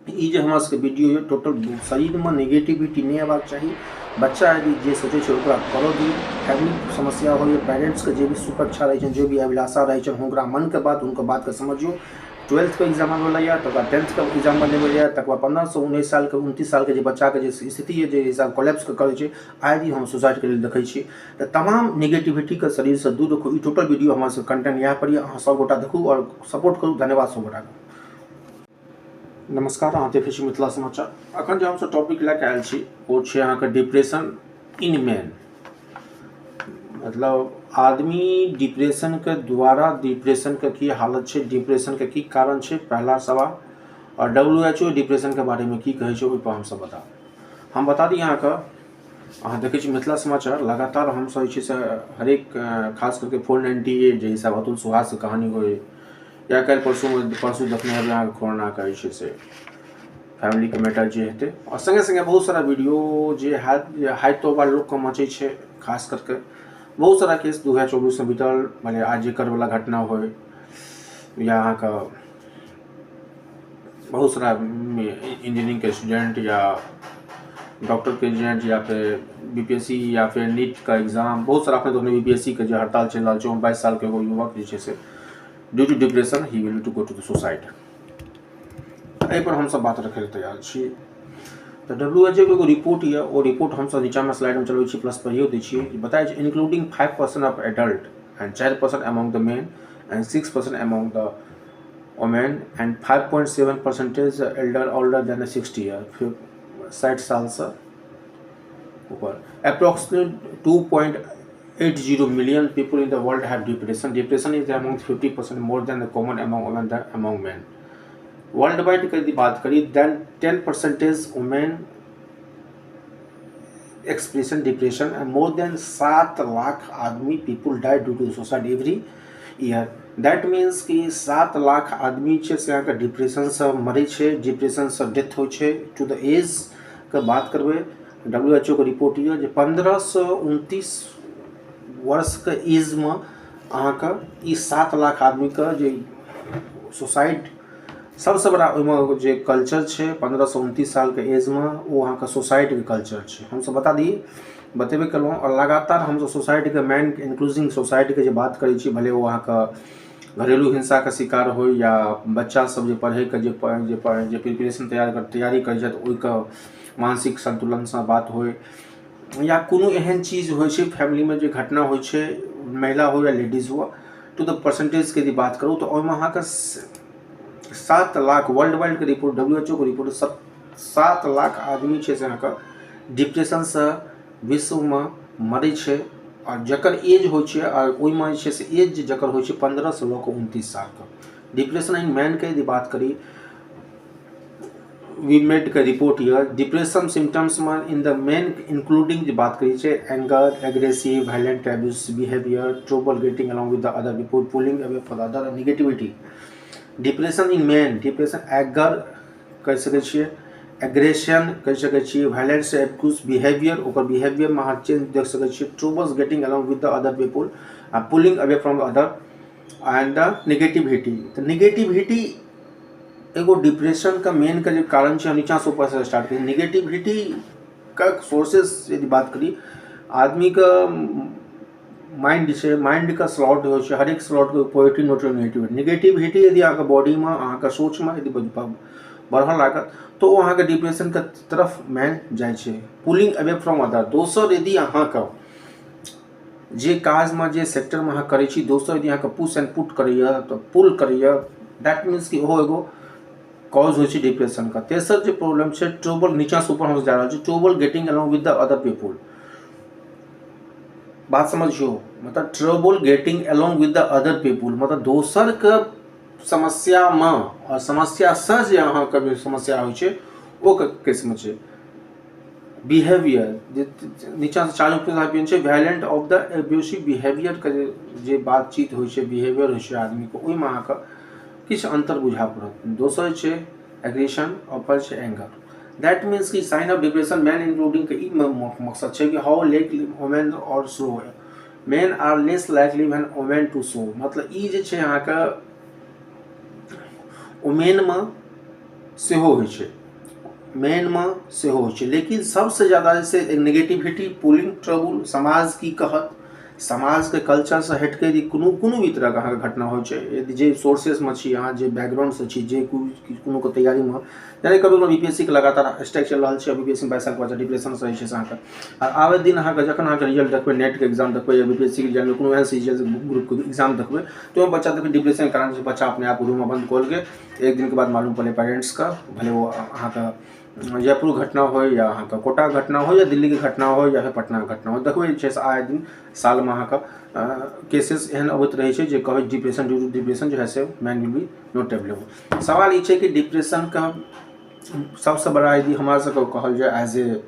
ई जे हमरा सबके वीडियो ये टोटल शरीर में नेगेटिविटी नहीं आबाक चाहिए। बच्चा यदि जे सोचे छे ओकरा करऽ दी। फैमिली समस्या हो, पेरेंट्स के जे भी सुरक्षा रहे छे, जो भी अभिलाषा रहे छे, हुनका मन के बात, उनका बात के समझियो। 12th के एग्जाम आने वाला, तक 10th के एग्जाम आने वाला, तक 15 से 19 साल के 29 साल के जे बच्चा के जे स्थिति है, जे हिसाब कोलैप्स करे छे, आज भी हम सुसाइड के लिए देखे छी। तो तमाम नेगेटिविटी के शरीर से दूर रखू। ई टोटल वीडियो हमारे से कंटेंट यहाँ पर अहाँ सब गोटा देखू और सपोर्ट करू। धन्यवाद सब गोटा। नमस्कार, अहाँ देखै छी मिथिला समाचार। अखन जे हम सब टॉपिक लेके आयल छी वो छे अहाँ के डिप्रेशन इन मैन। मतलब आदमी डिप्रेशन के द्वारा, डिप्रेशन के की हालत छे, डिप्रेशन के की कारण छे, पहला सवाल। और WHO डिप्रेशन के बारे में की कहे छे, ओहि पर हम सब बता दी अहाँ के। अहाँ देखे छी मिथिला समाचार लगातार हम सब से हरेक खास करके 498 जे हिसाब अतुल सुहास के कहानी हो, या कल परसू देखने हेबे अहाँ कोरोना के से फैमिली के मैटर जे हेते, और संगे संगे बहुत सारा वीडियो जे हाई तो लोग के मचे छे। खास करके बहुत सारा केस 2024 में बीतल, माने आज जेकर वाला घटना हो, या अहाँ का बहुत सारा इंजीनियरिंग के स्टूडेंट या डॉक्टर के स्टूडेंट, या फिर BPSC या फिर नीट का एग्जाम, बहुत सारा अपने दोनों BPSC के जो हड़ताल चल रहा है। 22 साल के एगो युवक जे से due to depression he will to go to the suicide. एहि पर हम सब बात रखे तैयार छी। तो WHO के एगो रिपोर्ट है, वो रिपोर्ट हम सब नीचा में स्लाइड में चलबै छी, प्लस पढ़ियो दै छी। बताए छै including 5% of adult and 4% among the main and 6% among the women and 5.7% Elder older than 60 year, 60 साल से ऊपर। Approximate 2.80 million people in the world have depression. Depression is among 50% more than the common among women than among men. Worldwide की यदि बात करी, then 10% women experience depression and more than 7 lakh आदमी people die due to suicide every year. That means कि 7 लाख आदमी छे से यहाँ के डिप्रेशन से मरे छे, डिप्रेशन से डेथ हो छे। टू द एज के बात करबे, WHO के रिपोर्ट ये जे 15 से 29 वर्ष के एज में अहाँ के 7 लाख आदमी के जे सुसाइड, सबसे बड़ा ओहिमे जे कल्चर छे 15 से 29 साल के एज में, वो अहाँ के सुसाइड के कल्चर छे। हम सब बतेबे कलहुँ। और लगातार हम सब सोसाइटी के मैन इंक्लूसिव सोसाइटी के जे बात करै छी, भले वो अहाँ के घरेलू हिंसा के शिकार हो, या बच्चा सब जे पढ़े के जे प्रिपरेशन तैयारी करे छथि ओहिके मानसिक संतुलन से बात हो, या कोनो एहन चीज हो फैमिली में जो घटना हो, महिला हो या लेडीज हो। टू द परसेंटेज के बात करूँ तो ओहिमे अहाँ के 7 लाख वर्ल्ड वाइड के रिपोर्ट, WHO के रिपोर्ट 7 लाख आदमी छे से अहाँ के डिप्रेशन से विश्व में मरे छे। और जकर एज हो छे, और ओहिमे छे से एज जकर हो छे 15 से लऽ कऽ 29 साल का। डिप्रेशन इन मैन के यदि बात करी, वीमेड का रिपोर्ट हियर, डिप्रेशन सिम्टम्स में इन द मेन इंक्लूडिंग जो बात करी छे anger, aggressive, violent abuse behaviour, trouble getting along with the other people, pulling away for other, negativity. Depression in men, depression एगर कह सके छिए, एग्रेशन कह सके छिए, वायलेंस अब्यूज बिहेवियर, ओकर बिहेवियर में अहाँ चेंज देख सके छिए, troubles getting along with the other people, pulling away from the other, and the negativity. तो नेगेटिविटी एगो डिप्रेशन का मेन का जो कारण है, नीचा से ऊपर से स्टार्ट करें। नेगेटिविटी का सोर्सेस यदि बात करी, आदमी का माइंड से, माइंड का स्लॉट हो, हर एक स्लॉट के पोजिटिव न्यूट्रल नेगेटिविटी। नेगेटिविटी यदि अहाँ बॉडी में, अहाँ सोच में यदि बढ़ल लागत तो अहाँ के डिप्रेशन के तरफ मैन जाए छे। पुलिंग अवे फ्रॉम अदर, दोसर यदि अहाँ का जे काज में, जे सेक्टर में अहाँ करे छी, दोसर यदि अहाँ पुश एंड पुट करैया, तो पुल करैया, दैट मीन्स कि ओहो एगो कॉज हो डिप्रेशन का। तेसर जो प्रॉब्लम है, ट्रबल, नीचा से ऊपर हम जा रहा है, trouble getting along with the other people. बात समझियो, मतलब trouble getting along with the other people मतलब दोसर के समस्या में, और समस्या से जे अहाँ के समस्या हो छे ओ केस में छे। बिहेवियर नीचा से चालू पे छे, violent of the abusive behaviour के जे बातचीत हो छे, बिहेवियर हो छे आदमी को, ओहि में अहाँ के किछ अंतर बुझा पड़त। दोसर छे एग्रेशन, और छे एंगर। दैट मीन्स कि sign of depression men including के ई मकसद छे कि हाउ लाइकली वुमेन और show men are less likely when women to show. मतलब ई जे छे अहाँ के वुमेन में सेहो होइ छे, मेनमे सेहो होइ छै। लेकिन सबसे ज़्यादा जैसे नेगेटिविटी पुलिंग ट्रबुल समाज की कहत समाज के कल्चर से हट के यदि कोनो भी तरह के अहाँके घटना होइ छै, यदि जे सोर्सेस में छी अहाँ, जे बैकग्राउंड से छी, जे कोनो के तैयारी में यानी कभी बीपीएससी के लगातार स्ट्राइक चल रहा है, बीपीएससी में 22 साल के बच्चा डिप्रेशन से छै अहाँके, और आबे दिन अहाँके जखन अहाँके रिजल्ट देखबै, नेट के एग्जाम देखबै या बीपीएससी के एग्जाम कोनो एहन सीजीएल ग्रुप के एग्जाम देखबै, तो बच्चा देखबै डिप्रेशन के कारण बच्चा अपने आप रूम में बंद कल के एक दिन के बाद मालूम पड़े पेरेंट्स का, भले वो अहाँके जयपुर घटना हो या अहाँके कोटा घटना हो या दिल्ली के घटना हो या फिर पटना के घटना हो, देखबै आए दिन साल में अहाँके केसेस एहन अबैत रहै छै जे कहै डिप्रेशन ड्यू टू डिप्रेशन जो है से मैन विल बी नोटेबल। सवाल ई छै कि डिप्रेशन का सबसे बड़ा यदि हमारा सबके कहल जाए as a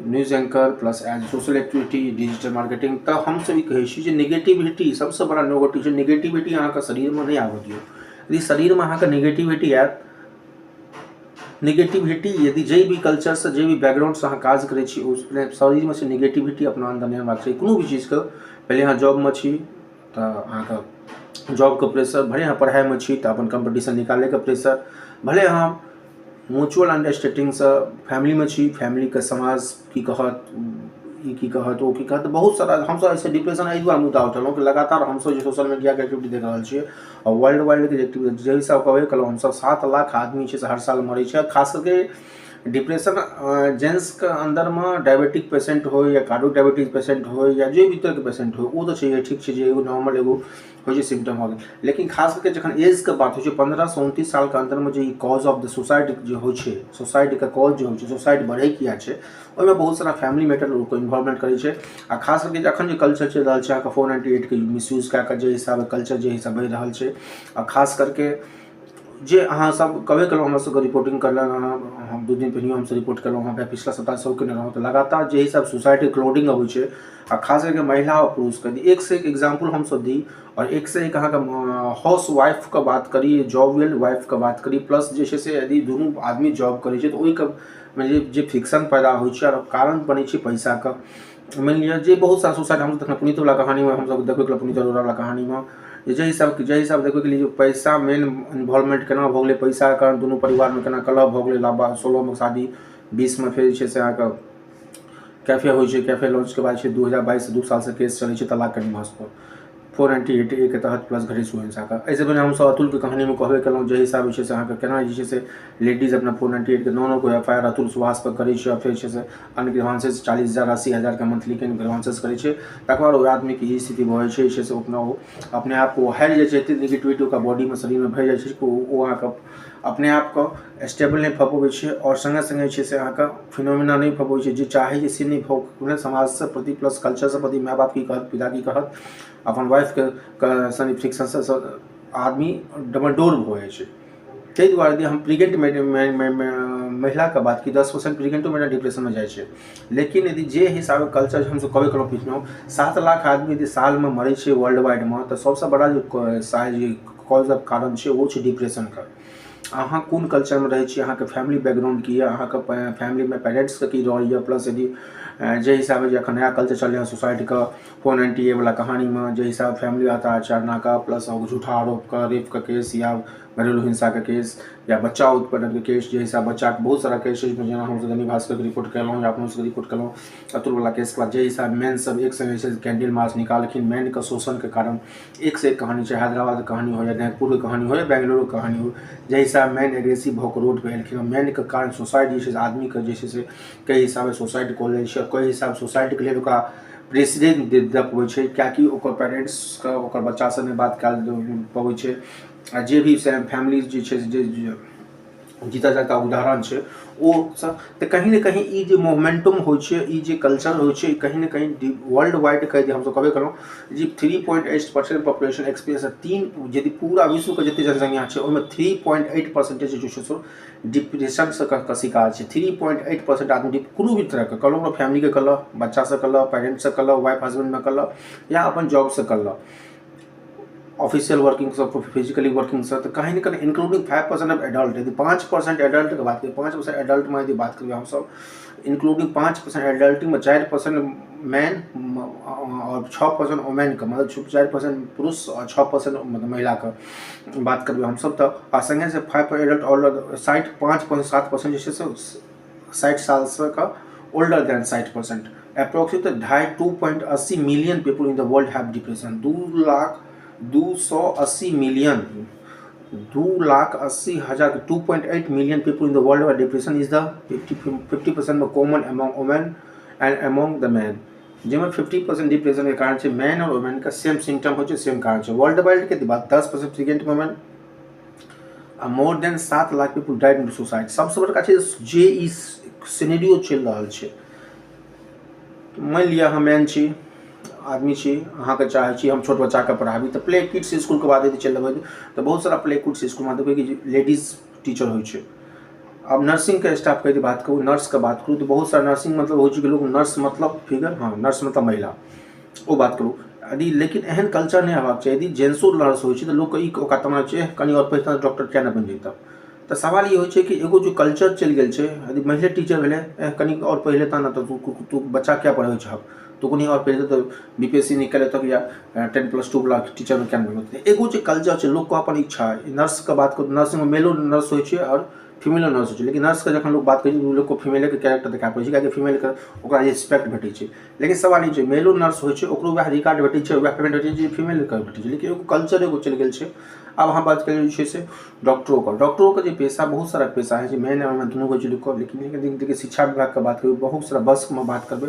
news anchor plus as social activity digital marketing, तो हम सब कहे छी जे नेगेटिविटी सबसे बड़ा नेगेटिव छै। नेगेटिविटी अहाँके शरीर में नहीं आबे दियौ। यदि शरीर में अहाँके नेगेटिविटी आयत, नेगेटिविटी यदि जे भी कल्चर से जे भी बैकग्राउंड से अहाँ काज करै छी, उस शरीर में से नेगेटिविटी अपना अंदर नहीं आनबाक चाही। कोनो भी चीज के पहले अहाँ जॉब में छी तो अहाँके जॉब के प्रेशर, भले अहाँ पढ़ाई में छी तो अपन कंपटीशन निकाले के प्रेशर, भले अहाँ म्यूचुअल अंडरस्टैंडिंग से फैमिली में छी, फैमिली के समाज की कहत, ई की कहत, ओ की कहत, बहुत सारा हम सब ऐसे डिप्रेशन एहि दुआरे मुद्दा उठेलहुँ कि लगातार हम सब सोशल मीडिया के एक्टिविटी देख रहल छियै और वर्ल्ड वाइड के एक्टिविटी जे हिसाब कहबे कलहुँ, हम सब 7 लाख आदमी छै से हर साल मरै छै। खास करके डिप्रेशन जेंट्स के अंदर में डायबिटिक पेशेंट हो या कार्डियो डायबिटीज पेशेंट हो या जो भी तरह के पेशेंट हो, वो तो चाहिए ठीक है, एगो नॉर्मल एगो हो छै सिम्टम हो गए। लेकिन खास करके जखन एज के बात हो छै 15 से 29 साल के अंदर में जो कॉज ऑफ द सुसाइड जो हो छै, सुसाइड के कॉज जो हो छै, सुसाइड बढ़े किया छै, ओहिमे बहुत सारा फैमिली मैटर को इन्वॉल्वमेंट करे छै। आ खास करके जखन जे कल्चर चल रहा है 498 के मिसयूज कए जे हिसाब कल्चर जे हिसाब बढ़ि रहा है, आ खास करके जे अहाँ सब कहबे कलहुँ हमरा सबके रिपोर्टिंग करल, हम 2 दिन पहिने हमसब रिपोर्ट कलहुँ, हम पिछला सप्ताह सब केने रहौं, तो लगातार जे हिसाब सुसाइड के क्लोडिंग अबै छै, आ खास करके महिला और पुरुष के एक से एक एग्जाम्पल हम सब दी, और एक से एक अहाँके हाउस वाइफ के बात करी, जॉब वेल वाइफ के बात करी, प्लस जे छै से यदि दुनू आदमी जॉब करै छै तो ओहि जे फिक्शन पैदा होइ छै और कारण बनै छै पैसा के। मान लिअ जे बहुत सारा सुसाइड हम देखना पुनीत वाला कहानी में, हम सब देखबै पुनीत अरोड़ा वाला कहानी में, जे हिसाब देखबै के लिए पैसा मेन इन्वॉल्वमेंट केना भऽ गेलै, पैसा के कारण दुनू परिवार में केना कलह भऽ गेलै, 16 में शादी, 20 में फिर जे छै से अहाँके कैफे होइ छै, कैफे लॉन्च के बाद 2022 से 2 साल से केस चलै छै तलाक के डिवोर्स पर 498A के तहत प्लस घरेलू हिंसा का। ऐसे पहिने हम सब अतुल के कहानी में कहबे केलहुँ जे हिसाब छै से अहाँके केना जे छै से लेडीज अपना 498 के नौ को एफआईआर अतुल सुभाष पर करै छै, और फिर छै से अन्य ग्रीवांसेस 40,000 80,000 के मंथली के ग्रीवांसेस करै छै। तकर बाद ओहि आदमी के ई स्थिति भऽ जाइ छै से अपने आप को हारि जाइ छै, एते नेगेटिविटी ओकरा बॉडी में शरीर में भरि जाइ छै कि ओ अहाँके अपने आप को स्टेबल नहीं भऽ पबै छै, और संगे संगे छै से अहाँके फिनोमिना नहीं भऽ पबै छै, जे चाहे से नहीं भऽ समाज से प्रति प्लस कल्चर से प्रति, माय बाप की कहत, पिता की कहत, अपन वाइफ के सनी फ्रिक्शन से आदमी डबलडोर भऽ जाइ छै। ताहि दुआरे यदि हम प्रेग्नेंट महिला के बात की 10% प्रेग्नेंटो महिला डिप्रेशन में जाइ छै। लेकिन यदि जे हिसाब कल्चर हम सब कहबे कलहुँ पिछलहुँ 7 लाख आदमी यदि साल में मरै छै वर्ल्ड वाइड में, तो सबसे बड़ा जो कॉज ऑफ कारण छै वो छै डिप्रेशन का। अहाँ कोन कल्चर में रहै छी, अहाँके फैमिली बैकग्राउंड की है, अहाँके फैमिली में पेरेंट्स के की रोल है, प्लस यदि जे हिसाब से अखन नया कल्चर चल रहा है सोसाइटी का 498A वाला कहानी में जे हिसाब फैमिली आता है आचरणा का, प्लस झूठा आरोप का, रेप का केस या घरेलू हिंसा का केस या बच्चा उत्पादन के केस, जे हिसाब बच्चा के बहुत सारा केस जेना हम दैनिक भास्कर के रिपोर्ट केलहुँ या अपनों से रिपोर्ट केलहुँ अतुल वाला केस के बाद, जे हिसाब मेन सब एक संगे से कैंडल मार्च निकालखिन मेन के शोषण के कारण, एक से एक कहानी चाहे हैदराबाद के कहानी हो या नागपुर के कहानी हो या बेंगलुरु के कहानी हो, जे हिसाब मेन एग्रेसिव होकर रोड पे एलखिन, मेन के कारण सोसाइटी जे आदमी के जे से कई हिसाब से सोसाइटी कऽ लै छै, कई हिसाब सोसाइटी के लिए ओकरा प्रेसिडेंट दे पबै छै, कियाकि ओकर पेरेंट्स के ओकर बच्चा से बात कयल पबै छै। आ जे भी फैमिली जे छै जे जीता जाता उदाहरण छै ओ सब, तो कहीं ना कहीं ई जे मोमेंटम हो छै, ई जे कल्चर हो छै, कहीं ना कहीं वर्ल्ड वाइड कह हम सब कहबे कलहुँ जी 3.8% पॉपुलेशन एक्सपीरियंस है, 3 यदि पूरा विश्व के जते जनसंख्या छै ओहिमे 3.8% जो छै से डिप्रेशन से का शिकार छै। 3.8% आदमी कोनो भी तरह के कहलहुँ फैमिली के कलह, बच्चा से कलह, पेरेंट्स से कलह, वाइफ हस्बैंड में कलह या अपन जॉब से कलह, ऑफिशियल वर्किंग सब फिजिकली वर्किंग सब तो कहीं ना कहीं इंक्लूडिंग 5% ऑफ एडल्ट यदि 5% एडल्ट की बात करें 5% एडल्ट में यदि बात करें हम सब इंक्लूडिंग 5% एडल्ट में 4% मैन और 6% वुमेन का मतलब 4% पुरुष और 6% मतलब महिला का बात करें हम सब तो संगे से 5% एडल्ट और 5.7% जैसे 60 साल से का older than 60%. Approximately 2.80 million people in the world have depression. 2,280 million, 2,80,000, 2.8 million people in the world have depression is the 50% more common among women and among the men. जिसमें 50% डिप्रेशन के कारण से मैन और वुमेन का same symptom हो same कारण से world wide के बाद 10% pregnant women more than 7 lakh people died in suicide. सबसे बड़का चीज जे इस सिनेरियो चल रहा है मान लिया हम मैन छी आदमी छी अहाँ के चाहे छी हम छोट बच्चा के पढ़ाबी तो प्ले किड्स स्कूल के बाद यदि चल रहा तो बहुत सारा प्ले किड्स स्कूल में देखिए कि लेडीज टीचर हो। अब नर्सिंग के स्टाफ की बात करूँ नर्स का बात करूँ तो बहुत सारा नर्सिंग मतलब हो लोग नर्स मतलब फिगर हाँ नर्स मतलब महिला वो बात करूँ यदि लेकिन एहन कल्चर नहीं हेबाक चाहिए। यदि जेंट्सो नर्स हो तो लोग ओकरा तमना चाहिए कहीं और पढ़ता डॉक्टर क्या ना बन जैता तो सवाल ये हो कि एगो जो कल्चर चल गए यदि महिला टीचर भेले कहीं और पढ़ लेता ना तो तू बच्चा क्या पढ़े तो कहीं और पढ़ तो बीपीएससी निकल तक या 10+2 वाला टीचर में क्या बनते एगो जो कल्चर है लोग को अपन इच्छा है। नर्स का बात करो नर्सिंग में मेलो नर्स हो और फीमेलो नर्स हो लेकिन नर्स का जखन लोग बात करें लोग को फीमेल के कैरेक्टर देखा पड़े कि फीमेल के ओकरा रिस्पेक्ट भेटे लेकिन सवाल ये मेलो नर्स हो रिकार्ड भेटे वह पेमेंट भेटे फीमेल के भेटे लेकिन एगो कल्चर एगो चल गए। अब हम बात करें से डॉक्टरों का जो पेशा बहुत सारा पेशा है मेन दोनों को जो लिखो लेकिन देखिए शिक्षा विभाग का बात करें बहुत सारा बस में बात करबे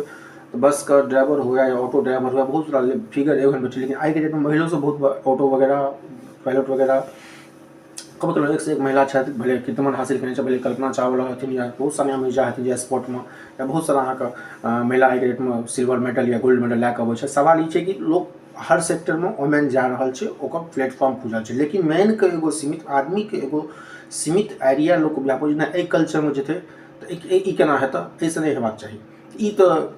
तो बस का ड्राइवर हुआ या ऑटो ड्राइवर हुआ बहुत सारा फिगर एवं बैठे लेकिन आज के डेट में महिलाओं से बहुत ऑटो वगैरह पायलट वगैरह कब एक से एक महिला छथि भले कीर्तिमान हासिल करने से भले कल्पना चावला हथिन या बहुत सारा मिर्जा हथिन या स्पोर्ट में या बहुत सारा अहाँ महिला आई रेट में सिल्वर मेडल या गोल्ड मेडल लैके अबै छै। सवाल ये कि लोग हर सेक्टर में वुमेन जा रहा है ओकर प्लेटफॉर्म खुजल है लेकिन मेन के एगो सीमित आदमी के एगो सीमित एरिया लोग व्यापक जेना एहि कल्चर में जेते तो ई केना हेतै ऐसे नहीं हेबाक चाहिए। ई तो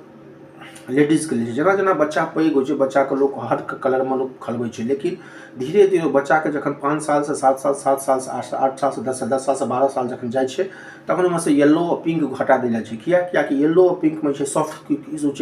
लेडीज के लिए जना जना बच्चा पैघ हो बच्चा के लोग हर कलर में लोग खलबे लेकिन धीरे धीरे बच्चा के जखन 5 साल से 7 साल 7 साल से 8 साल से 10 साल से 12 साल जखन जाए तखन ओहिमे से येलो और पिंक हटा देल जाए किया कि येलो और पिंक में सॉफ्ट इशू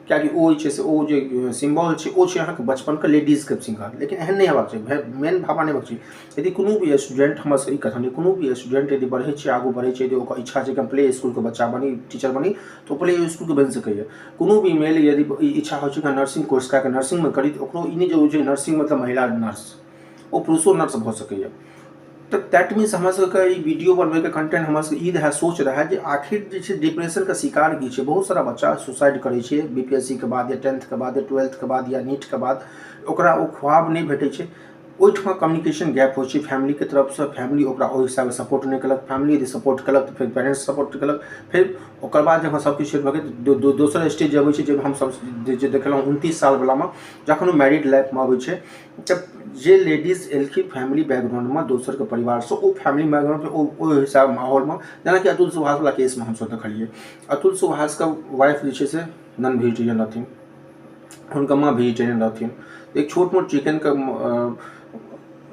क्या कि वो जो सिम्बल है बचपन के लेडीज के सिंगर लेकिन एहन नहीं हेबाक चाहिए मेन भावना नहीं हेबाक चाहिए। यदि कोनो भी स्टूडेंट हम ई कथन कोनो भी स्टूडेंट यदि बढ़े आगू बढ़े यदि ओकर इच्छा है कि प्ले स्कूल के बच्चा बनी टीचर बनी तो प्ले स्कूल के बन सके। कोनो भी मेल यदि इच्छा हो नर्सिंग कोर्स का नर्सिंग में करी तो ओकरो ई नहीं जो नर्सिंग मतलब महिला नर्स वो पुरुषो नर्स भऽ सकैए। तो दैट मीन्स हमरा सबके ई वीडियो बनबै के कंटेंट हमरा सबके ई रहे सोच रहे जे आखिर जे छै डिप्रेशन के शिकार की छै बहुत सारा बच्चा सुसाइड करे छै बीपीएससी के बाद या 10th के बाद या 12th के बाद या नीट के बाद ओकरा ओ ख्वाब नहीं भेटे छै ओहिठाम कम्युनिकेशन गैप हो फैमिली के तरफ से फैमिली ओकरा ओहि हिसाब से सपोर्ट नहीं कलक फैमिली यदि सपोर्ट कलक तो फिर पेरेंट्स सपोर्ट कलक फिर ओकर बाद जब सब किछु भऽ गेल दोसर स्टेज अबै छै जब हम सब जे देखलहुँ 29 साल वाला में जखन ओ मैरिड लाइफ में अबै छै तब जे लेडीज एलखिन फैमिली बैकग्राउंड में दोसर के परिवार से ओ फैमिली बैकग्राउंड ओ हिसाब माहौल में जेना कि अतुल सुभाष वाला केस में हम सब देखलिए अतुल सुभाष का वाइफ जे छै से नॉन वेजिटेरियन रहथिन हुनकर माँ वेजिटेरियन रहथिन एक छोट मोट चिकन का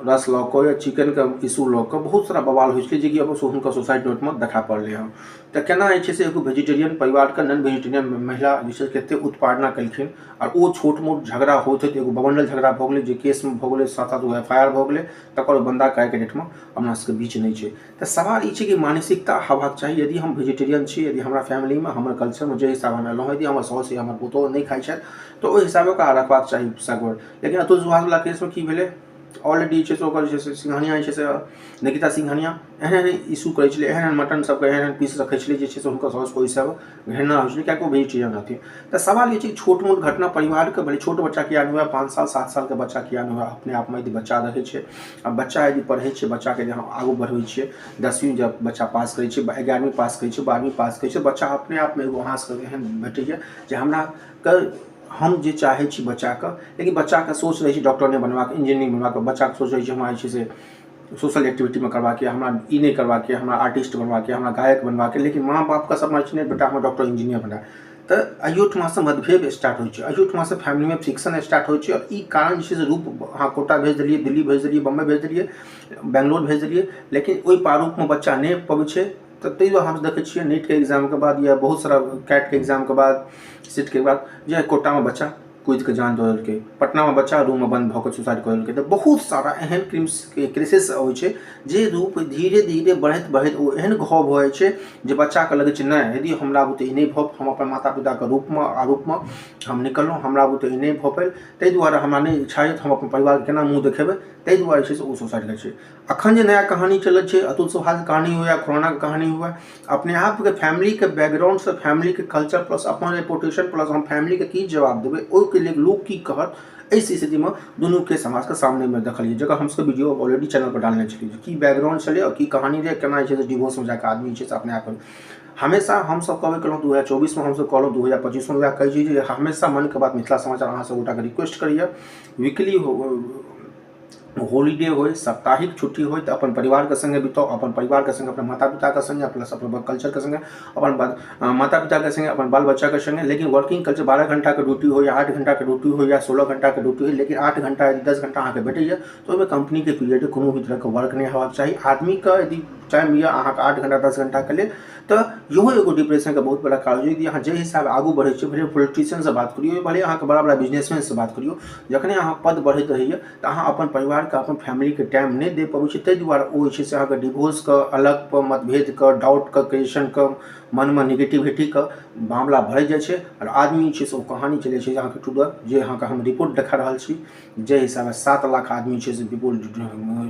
रस लऽ कऽ या चिकन के इशू लऽ कऽ बहुत सारा बवाल होइ छै जे कि अब हुनकर सोसाइटी नोट में देखा पड़लै हँ। तो केना जे छै से एगो वेजिटेरियन परिवार के नॉन वेजिटेरियन महिला जे छै कते उत्पादना केलखिन और ओ छोट मोट झगड़ा होइत होइत एगो बवंडल झगड़ा भऽ गेलै जे केस में भऽ गेलै 7-8 गो FIR भऽ गेलै तकर बंदा के डेट में हमरा सबके बीच नहीं छै। तो सवाल ई छै कि मानसिकता हेबाक चाही यदि हम वेजिटेरियन छी यदि हमरा फैमिली में हमर कल्चर में जे हिसाब हम एलहुँ यदि हमर साउस या हमर पुतौह नहीं खाइ छथि तो ओहि हिसाबे ओकरा रखबाक चाही सगवड़। लेकिन अतुल सुभाष वाला केस में की भेलै ऑलरेडी सिंघानिया से निकिता सिंघानिया एहन इशू करे एहन मटन सब एहन पीस रखे हुनकर साउस को सब घृणा हो क्या वेजिटेरियन रहती। तो सवाल ये छोट मोट घटना परिवार के भले छोट बच्चा किया नहीं हुआ 5 साल 7 साल के बच्चा किया नहीं हुआ अपने आप में यदि बच्चा रहे आ बच्चा यदि पढ़े बच्चा के आगू बढ़े 10वीं जब बच्चा पास करे 11वीं पास करे 12वीं पास करे बच्चा अपने आप में एगो अहाँ एहन भेटैए जे हमरा हम जे चाहे छी बच्चा के लेकिन बच्चा के सोच रही डॉक्टर नहीं बनवा इंजीनियरिंग बनवा बच्चा के सोच रही हमरा से सोशल एक्टिविटी में करवा के हमरा ई नहीं करवा के हमरा आर्टिस्ट बनवा के हमरा गायक बनवा के लेकिन माँ बाप का सपना नहीं बेटा हमें डॉक्टर इंजीनियर बना तो अयोठमा से मतभेद स्टार्ट हो, अयोठमा से फैमिली में फ्रिक्शन स्टार्ट हो, और ई कारण जे रूप हाँ कोटा भेज दिलिए, दिल्ली भेज दिलिए, बम्बई भेज दिलिए, बेंगलोर भेज दिलिए, लेकिन ओहि प्रारूप में बच्चा नहीं पबै छै। तो ताहि दुआरे हम देखै छियै नीट के एग्जाम के बाद या बहुत सारा कैट के एग्जाम के बाद, सीट के बाद, जे कोटा में बच्चा कूद के जान दऽ देलकै, पटना में बच्चा रूम में बंद भऽ कऽ सुसाइड कऽ देलकै। तो बहुत सारा एहन केसेस होइ छै जे रूप धीरे धीरे बढ़ैत बढ़ैत ओ एहन घाव भऽ जाइ छै जे बच्चा के लगै छै नहि यदि हमरा बुते ई नहि भऽ, हम अपन माता पिता के रूप में आरूप में हम निकललहुँ, हमरा बुते ई नहि भऽ पायल, ताहि दुआरे हमरा नहि इच्छा अछि, हम अपन परिवार के केना मुँह देखेबै, ताहि दुआरे छै से ओ सुसाइड करै छै। अखन जे नया कहानी चलैत छै, अतुल सुभाष के कहानी हुए या कोरोना के कहानी हुए, अपने आप के फैमिली के बैकग्राउंड से, फैमिली के कल्चर प्लस अपन रेपुटेशन प्लस हम फैमिली के की जवाब देबै, ओहिके लिए लोग की कहत, इस स्थिति में दोनों के समाज के सामने में देखलिए, जगह हम सब वीडियो ऑलरेडी चैनल पर डालने छलिए की बैकग्राउंड छलै और की कहानी रहे, केना छै डिवोर्स में जाकर आदमी छै से अपने आप हमेशा हम सब कहबे कलहुँ 2024 में हम सब कहलहुँ 2025 में कहै छी जे हमेशा मन के बात मिथिला समाचार अहाँ सब गोटा के रिक्वेस्ट करिए, वीकली हॉलीडे हो, साप्ताहिक छुट्टी हो तो अपन परिवार के संगे बिताओ, अपन परिवार के संगे, अपने माता पिता के संगे, प्लस अपन कल्चर के संगे, अपन माता पिता के संगे, अपन बाल बच्चा के संगे। लेकिन वर्किंग कल्चर 12 घंटा के ड्यूटी हो या 8 घंटा के ड्यूटी हो या 16 घंटा के ड्यूटी हो, लेकिन 8 घंटा यदि 10 घंटा अहाँके भेटैए तो ओहिमे कंपनी के पीरियड कोनो भी तरह के वर्क नहीं होबाक चाही। आदमी का यदि टाइम यऽ अहाँके 8 घंटा 10 घंटा के लिए, तो इहो एगो डिप्रेशन के बहुत बड़ा कारण। यदि अहाँ जे हिसाब आगू बढ़ै छियै, भले पॉलिटिशियन से बात करियो, भले अहाँके बड़ा बड़ा बिजनेसमैन से बात करियो, जखने अहाँ पद बढ़ैत रहैए तो अहाँ अपन परिवार के, अपन फैमिली के टाइम नहीं दे पबै छी, ताहि दुआरे ओ छै से अहाँके डिवोर्स के, अलग मतभेद के, डाउट के, क्वेश्चन के, मन में नेगेटिविटी के मामला बढ़ जाइ छै, और आदमी छै से ओ कहानी चलै छै अहाँके टूटल, जे अहाँके हम रिपोर्ट देखा रहल छी, जे हिसाबे 7 लाख आदमी छै से पीपुल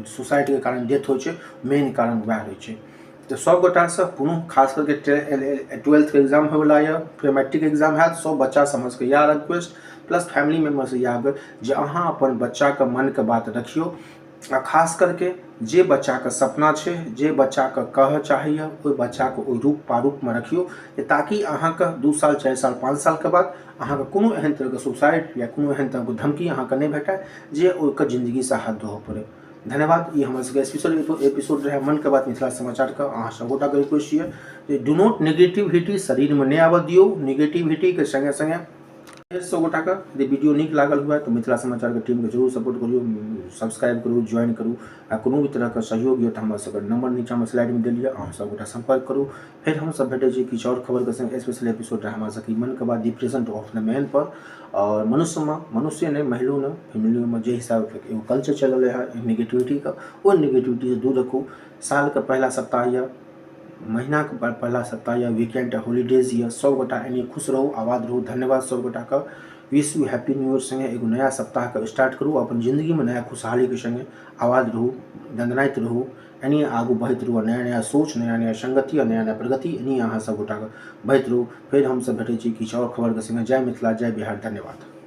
सुसाइड के कारण डेथ होइ छै, मेन कारण वएह होइ छै। तो सब गोटा से पुनः खास करके 12th के एग्जाम होवला है, फिर मैट्रिक एग्जाम है, सब बच्चा समझ के यह रिक्वेस्ट प्लस फैमिली मेम्बर से यह जे अहाँ अपन बच्चा के मन के बात रखियो, आ खास करके जे बच्चा के सपना छै, जे बच्चा के कह चाहिए, ओहि बच्चा के ओहि रूप प्रारूप में रखियो, ताकि अहाँ के 2 साल 4 साल 5 साल के बाद अहाँ के कोनो एहन तरह के सुसाइड या कोनो एहन तरह के धमकी अहाँ के नहीं भेटे जे ओकर जिंदगी से हाथ धोअ पड़े। धन्यवाद। ये हमारे सबके स्पेशल एपिसोड रहे मन के बात मिथिला समाचार का। अहाँ सब गोटा के रिक्वेस्ट है डू नॉट नेगेटिविटी शरीर में नहीं आबऽ दियो, नेगेटिविटी के संगे संगे सब गोटा का यदि वीडियो नीक लागल हुआ तो मिथिला समाचार के टीम के जरूर सपोर्ट करियो, सब्सक्राइब करू, ज्वाइन करू, आ कोनो भी तरह के सहयोग हो तो हमरा सबके नंबर नीचा में स्लाइड में देलिए, अहाँ सब गोटा संपर्क करू। फिर हम सब भेटे छी किछु और खबर के संग स्पेशल एपिसोड रहे हमरा सबके मन के बाद डिप्रेशन ऑफ द मैन पर, और मनुष्य ने महिलों ने फैमिली में जे हिसाब एगो कल्चर चल रहा है नेगेटिविटी का, वो नेगेटिविटी से दूर रखू। साल के पहला सप्ताह या महीना के पहला सप्ताह या वीकेंड हॉलीडेज या सब गोटा एनी खुश रहू, आबाद रहू। धन्यवाद सब गोटा का। Wish you happy new year संगे एगो नया सप्ताह का स्टार्ट करू, अपन जिंदगी में नया खुशहाली के संगे आबाद रहू, दंदनाइत रहू, एनी आगू बढ़त रहू, नया नया सोच, नया नया संगति और नया नया प्रगति एनी अहाँ सब गोटा के बढ़त रहू। फिर हम सब भेटे छी किछु और खबर के संगे। जय मिथिला, जय बिहार, धन्यवाद।